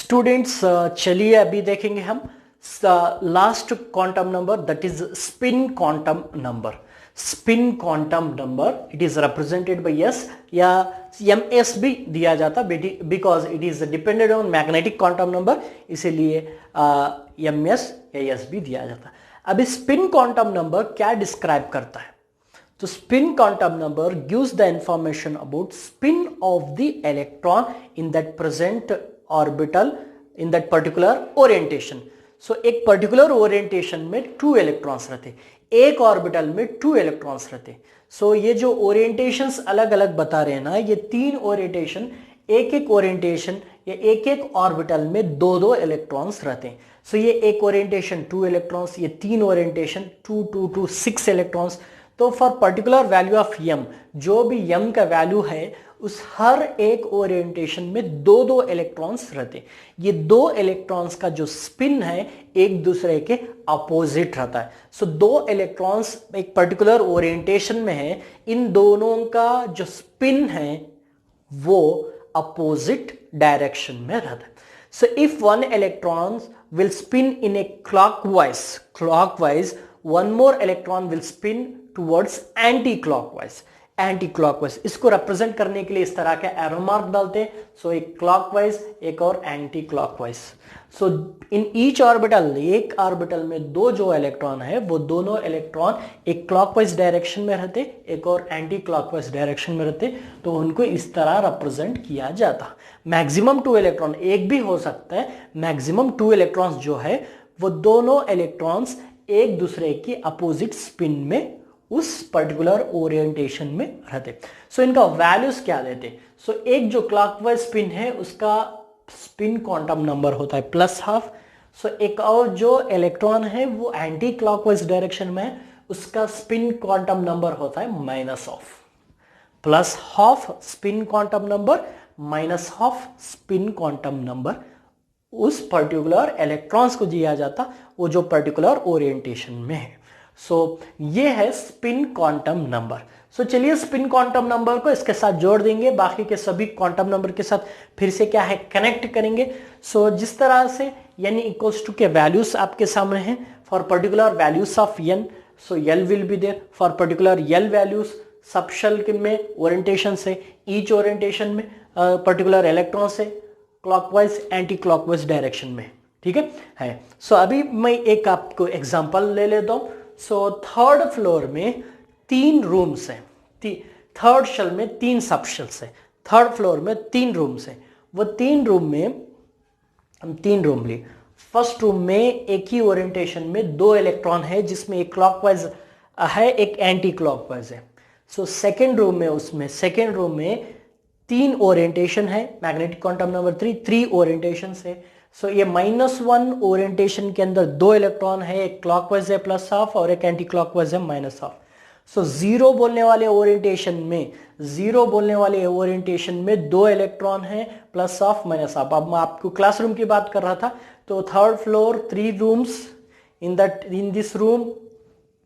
Students चलिए अभी देखेंगे हम last quantum number that is spin quantum number. Spin quantum number it is represented by S या S भी दिया जाता because it is depended on magnetic quantum number, इसीलिए एस या एस भी दिया जाता। अभी स्पिन क्वांटम नंबर क्या डिस्क्राइब करता है? तो spin quantum number gives the information about spin of the electron in that present orbital in that particular orientation. So एक particular orientation में 2 electrons रहते, एक orbital में 2 electrons रहते। So ये जो orientations अलग अलग बता रहे हैं ना, ये 3 orientation एक एक orientation या एक एक orbital में 2-2 electrons रहते हैं। So ये एक orientation 2 electrons, ये 3 orientation 2 6 electrons। तो फॉर पर्टिकुलर वैल्यू ऑफ यम, जो भी यम का वैल्यू है उस हर एक ओरिएंटेशन में 2-2 इलेक्ट्रॉन्स रहते। ये 2 इलेक्ट्रॉन्स का जो स्पिन है एक दूसरे के अपोजिट रहता है। सो 2 इलेक्ट्रॉन्स एक पर्टिकुलर ओरिएंटेशन में है, इन दोनों का जो स्पिन है वो अपोजिट डायरेक्शन में रहता है। So if one electron wheel spin in A clockwise, one more electron will spin towards anti-clockwise। इसको रिप्रेजेंट करने के लिए इस तरह का एरो मार्क डालते हैं। सो एक क्लॉकवाइज एक और anti clockwise. So in each orbital, एक ऑर्बिटल में 2 जो इलेक्ट्रॉन है वो दोनों इलेक्ट्रॉन एक क्लॉकवाइज डायरेक्शन में रहते, एक और एंटी क्लॉकवाइज डायरेक्शन में रहते, तो उनको इस तरह रिप्रेजेंट किया जाता। मैक्सिमम 2 इलेक्ट्रॉन, एक भी हो सकता है, मैक्सिमम 2 इलेक्ट्रॉन्स जो है वो दोनों इलेक्ट्रॉन्स एक दूसरे की अपोजिट स्पिन में उस पर्टिकुलर ओरिएंटेशन में रहते। सो इनका वैल्यूज क्या देते? सो एक जो क्लॉकवाइज स्पिन है उसका स्पिन क्वांटम नंबर होता है +12। सो एक और जो इलेक्ट्रॉन है वो एंटी क्लॉकवाइज डायरेक्शन में है, उसका स्पिन क्वांटम नंबर होता है -12। +12 spin quantum number, -12 spin quantum number उस पर्टिकुलर इलेक्ट्रॉन्स को दिया जाता वो जो पर्टिकुलर ओरिएंटेशन में है। सो ये है स्पिन क्वांटम नंबर। सो चलिए स्पिन क्वांटम नंबर को इसके साथ जोड़ देंगे, बाकी के सभी क्वांटम नंबर के साथ फिर से क्या है कनेक्ट करेंगे। सो जिस तरह से n = के वैल्यूज आपके सामने हैं for particular values of n, so l will be there for particular l values sub shell में ओरिएंटेशन से, ईच ओरिएंटेशन में पर्टिकुलर इलेक्ट्रॉन से क्लॉकवाइज एंटी क्लॉकवाइज डायरेक्शन में, ठीक है। सो अभी मैं एक आपको एग्जांपल ले लेता हूं। सो थर्ड फ्लोर में 3 रूम्स हैं, थर्ड शेल में 3 सब शेल्स हैं, थर्ड फ्लोर में 3 रूम्स हैं। वो 3 रूम में हम 3 रूम लिए। फर्स्ट रूम में एक ही ओरिएंटेशन में 2 इलेक्ट्रॉन है जिसमें एक क्लॉकवाइज है एक एंटी क्लॉकवाइज है। सो सेकेंड रूम में, उसमें सेकेंड रूम में 3 ओरिएंटेशन है, मैग्नेटिक क्वांटम नंबर 3 ओरिएंटेशन है। सो ये -1 ओरिएंटेशन के अंदर 2 इलेक्ट्रॉन है, एक क्लॉकवाइज है +12 और एक एंटी क्लॉकवाइज है -12। सो 0 बोलने वाले ओरिएंटेशन में, 0 बोलने वाले ओरिएंटेशन में 2 इलेक्ट्रॉन है +12 -12। अब मैं आपको क्लासरूम की बात कर रहा था, तो third floor 3 rooms, in this room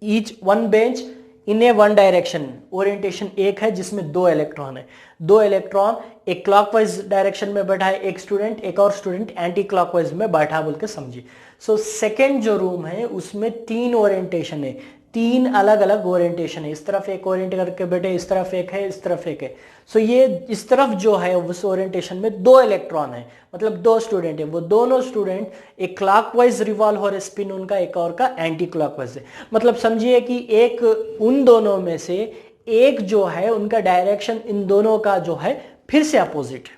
each 1 bench in A 1 direction, orientation एक है जिसमें 2 इलेक्ट्रॉन है। 2 इलेक्ट्रॉन एक क्लॉकवाइज डायरेक्शन में बैठा है, एक स्टूडेंट, एक और स्टूडेंट एंटी क्लॉकवाइज में बैठा बोल के समझिए। सो सेकेंड जो रूम है उसमें 3 ओरिएंटेशन है, 3 अलग अलग ओरिएंटेशन है। इस तरफ एक ओरिएंट करके बैठे, इस तरफ एक है, इस तरफ एक है। सो ये इस तरफ जो है उस ओरिएंटेशन में 2 इलेक्ट्रॉन है, मतलब 2 स्टूडेंट है। वो दोनों स्टूडेंट एक क्लॉकवाइज रिवॉल्व हो रहे स्पिन उनका, एक और का एंटी क्लॉकवाइज है। मतलब समझिए कि एक उन दोनों में से एक जो है उनका डायरेक्शन इन दोनों का जो है फिर से अपोजिट है,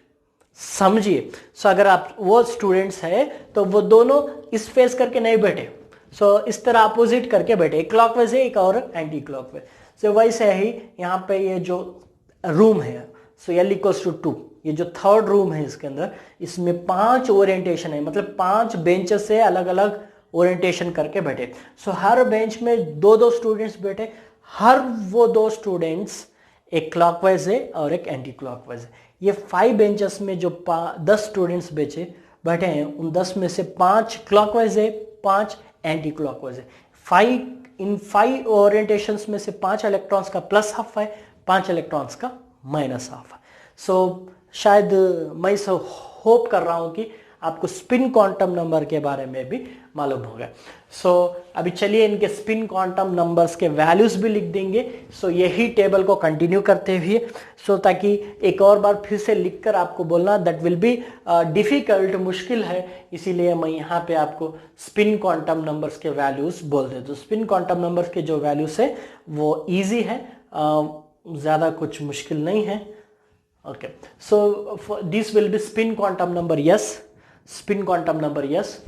समझिए। सो अगर आप वो स्टूडेंट्स है तो वो दोनों इस फेस करके नहीं बैठे, सो इस तरह अपोजिट करके बैठे, एक क्लॉकवाइज है एक और एंटी क्लॉकवाइज। सो वैसे ही यहाँ पे ये जो रूम है, सो L = 2, ये जो थर्ड रूम है इसके अंदर, इसमें 5 ओरिएंटेशन है, मतलब 5 बेंचेस से अलग अलग ओरिएंटेशन करके बैठे। सो हर बेंच में 2-2 स्टूडेंट्स बैठे, हर वो 2 स्टूडेंट्स एक क्लॉकवाइज है और एक एंटी क्लॉकवाइज है। ये 5 बेंचेस में जो 10 स्टूडेंट्स बैठे हैं, उन 10 में से 5 क्लॉकवाइज है, 5 एंटी क्लॉकवाइज है। इन 5 ओरिएंटेशंस में से 5 इलेक्ट्रॉन्स का +12 है, 5 इलेक्ट्रॉन्स का -12 है। सो शायद मैं होप कर रहा हूं कि आपको स्पिन क्वांटम नंबर के बारे में भी मालूम होगा। अभी चलिए इनके स्पिन क्वांटम नंबर्स के वैल्यूज भी लिख देंगे। यही टेबल को कंटिन्यू करते हुए ताकि एक और बार फिर से लिखकर आपको बोलना दैट विल बी डिफिकल्ट, मुश्किल है, इसीलिए मैं यहाँ पे आपको स्पिन क्वांटम नंबर्स के वैल्यूज बोल देता हूँ। स्पिन क्वांटम नंबर्स के जो वैल्यूज है वो ईजी है, ज़्यादा कुछ मुश्किल नहीं है। Okay, so this will be spin quantum number, yes, spin quantum number, yes.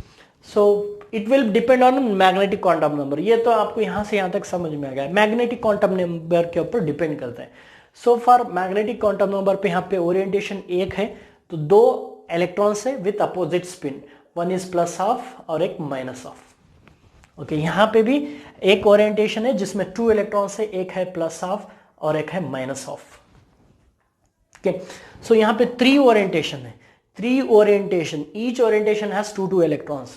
So it will depend on magnetic quantum number. ये तो आपको यहाँ से यहाँ तक समझ में आ गया। मैग्नेटिक क्वांटम नंबर के ऊपर डिपेंड करता है। So for magnetic quantum number पे यहाँ पे ओरिएंटेशन एक है, तो दो इलेक्ट्रॉन्स है with opposite spin, one is plus half और एक माइनस हाफ। ओके, यहाँ पे भी एक ओरिएंटेशन है जिसमें टू इलेक्ट्रॉन्स है, एक है प्लस हाफ और एक है माइनस हाफ। सो यहाँ पे थ्री ओरिएंटेशन है, three orientation, each orientation has two electrons.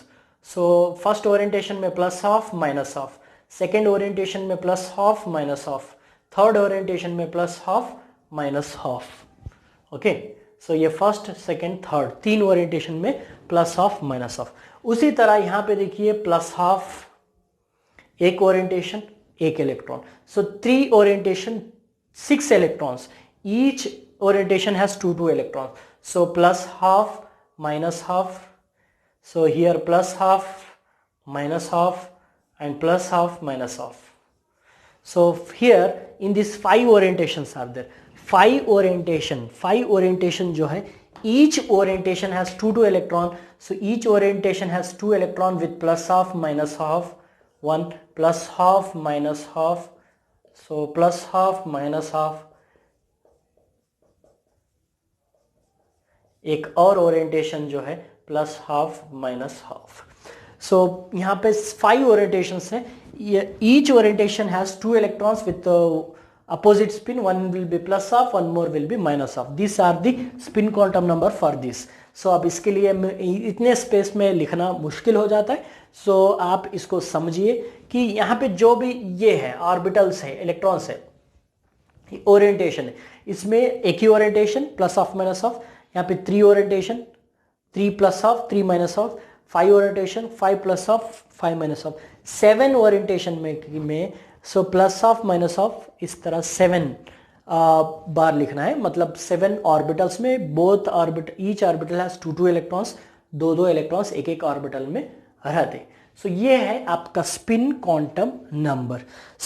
So first orientation में plus half minus half, second orientation में plus half minus half, third orientation में plus half minus half. Okay, so ये first second third तीन orientation में plus half minus half. उसी तरह यहाँ पे देखिए प्लस हाफ एक ओरिएंटेशन एक electron, so three orientation six electrons, each orientation has two electrons, so plus half minus half, so here plus half minus half and plus half minus half. So here in this five orientations are there, five orientation जो है, each orientation has two electron, so each orientation has two electron with plus half minus half, one plus half minus half, so plus half minus half, एक और orientation जो है plus half minus half. So यहाँ पे five orientations हैं, each orientation has two electrons with opposite spin, one will be plus half, one more will be minus half. This are the spin quantum number for this. So अब इसके लिए इतने space में लिखना मुश्किल हो जाता है, सो आप इसको समझिए कि यहाँ पे जो भी ये है ऑर्बिटल्स है, इलेक्ट्रॉन्स है, ओरिएंटेशन है, इसमें एक ही orientation plus half minus half, यहाँ पे three orientation, three plus half three minus half, five orientation five plus half five minus half, seven orientation में so plus half minus half, इस तरह सेवन बार लिखना है, मतलब सेवन ऑर्बिटल्स में both orbit each orbital has two electrons, दो electrons एक एक ऑर्बिटल में रहते। सो ये है आपका spin quantum number.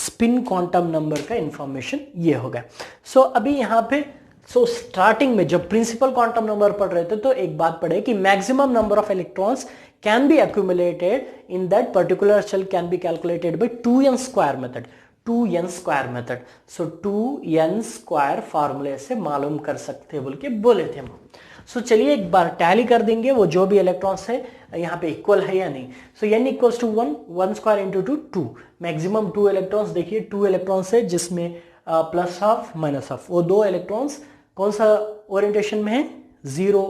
Spin quantum number का इंफॉर्मेशन ये होगा। सो अभी यहाँ पे स्टार्टिंग में जब प्रिंसिपल क्वांटम नंबर पढ़ रहे थे तो एक बात पढ़े कि maximum number of electrons can be accumulated in that particular shell can be calculated by 2n square method, 2n square method. So 2n square फार्मूले से मालूम कर सकते बोल के बोले थे हम। सो चलिए एक बार टैली कर देंगे वो जो भी इलेक्ट्रॉन्स है यहाँ पे इक्वल है या नहीं। So n equals to 1 square into 2, maximum 2 electrons, देखिए 2 इलेक्ट्रॉन्स है जिसमें प्लस हाफ माइनस हाफ, वो दो इलेक्ट्रॉन्स कौन सा ओरिएंटेशन में है, जीरो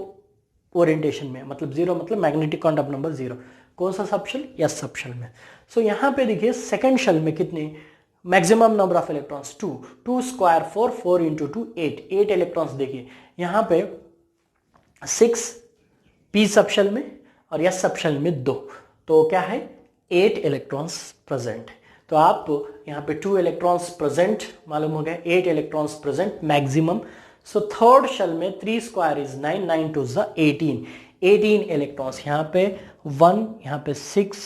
ओरिएंटेशन में, मतलब जीरो मतलब मैग्नेटिक क्वांटम नंबर जीरो, कौन सा सब शेल, यस सब शेल में। सो यहाँ पे देखिए सेकंड शेल में कितने maximum number of electrons 2 square 4 into 2 8 electrons, देखिए यहाँ पे 6 पी सब शेल में और यस सब शेल में 2, तो क्या है 8 इलेक्ट्रॉन्स प्रेजेंट। तो आप यहाँ पे 2 इलेक्ट्रॉन्स प्रेजेंट मालूम हो गया, 8 electrons present maximum. So third shell में 3 स्क्वायर इज 9, 9 टू 18 इलेक्ट्रॉन्स, यहाँ पे 1, यहाँ पे 6,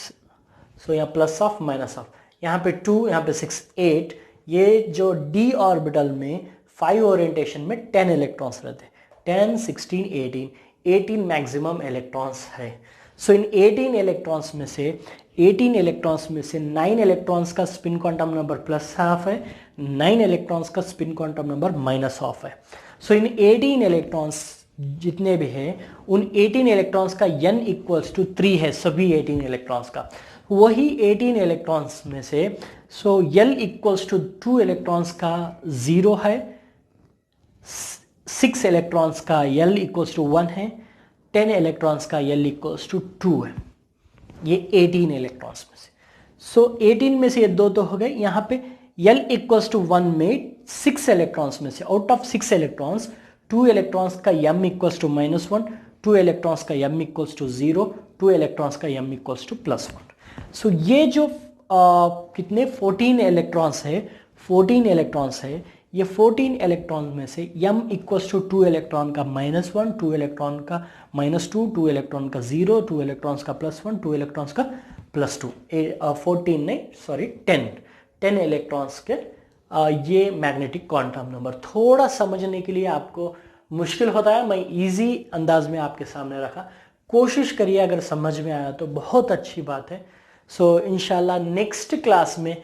सो यहाँ प्लस ऑफ माइनस ऑफ, यहाँ पे 2, यहाँ पे 6 8। ये जो डी ऑर्बिटल में 5 ओरिएंटेशन में 10 इलेक्ट्रॉन्स रहते हैं, 10 16 18 मैक्सिमम इलेक्ट्रॉन्स है। सो इन 18 इलेक्ट्रॉन्स में से 9 इलेक्ट्रॉन्स का spin quantum number plus half है, 9 इलेक्ट्रॉन्स का spin quantum number minus half है। सो इन 18 इलेक्ट्रॉन्स जितने भी हैं उन 18 इलेक्ट्रॉन्स का n इक्वल्स टू 3 है, सभी 18 इलेक्ट्रॉन्स का। वही 18 इलेक्ट्रॉन्स में से सो l इक्वल्स टू 2 इलेक्ट्रॉन्स का 0 है, 6 इलेक्ट्रॉन्स का l इक्वल्स टू 1 है, 10 इलेक्ट्रॉन्स का l इक्वल्स टू 2 है, ये 18 इलेक्ट्रॉन्स में से। सो 18 में से ये दो तो हो गए, यहाँ पे l इक्वल्स टू 1 में 6 इलेक्ट्रॉन्स में से आउट ऑफ 6 इलेक्ट्रॉन्स 2 इलेक्ट्रॉन्स का m इक्वल्स टू -1, 2 इलेक्ट्रॉन्स का m इक्वल्स टू 0, 2 इलेक्ट्रॉन्स का m इक्वल्स टू +1। सो ये जो कितने 14 इलेक्ट्रॉन्स है, ये 14 इलेक्ट्रॉन में से m इक्वल्स टू 2 इलेक्ट्रॉन का -1, 2 इलेक्ट्रॉन का -2, 2 इलेक्ट्रॉन का 0, 2 इलेक्ट्रॉन्स का +1, 2 इलेक्ट्रॉन्स का +2, 14 नहीं सॉरी 10 इलेक्ट्रॉन्स के ये मैग्नेटिक क्वांटम नंबर। थोड़ा समझने के लिए आपको मुश्किल होता है, मैं इजी अंदाज में आपके सामने रखा, कोशिश करिए, अगर समझ में आया तो बहुत अच्छी बात है। सो इंशाल्लाह नेक्स्ट क्लास में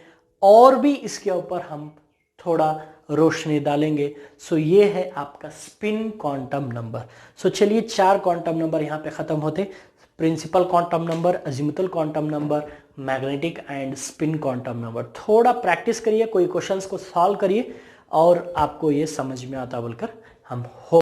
और भी इसके ऊपर हम थोड़ा रोशनी डालेंगे। सो ये है आपका स्पिन क्वांटम नंबर। सो चलिए 4 क्वांटम नंबर यहाँ पे ख़त्म होते, principal quantum number, azimuthal quantum number, magnetic and spin quantum number. थोड़ा प्रैक्टिस करिए, कोई क्वेश्चंस को सॉल्व करिए और आपको ये समझ में आता बोलकर हम हो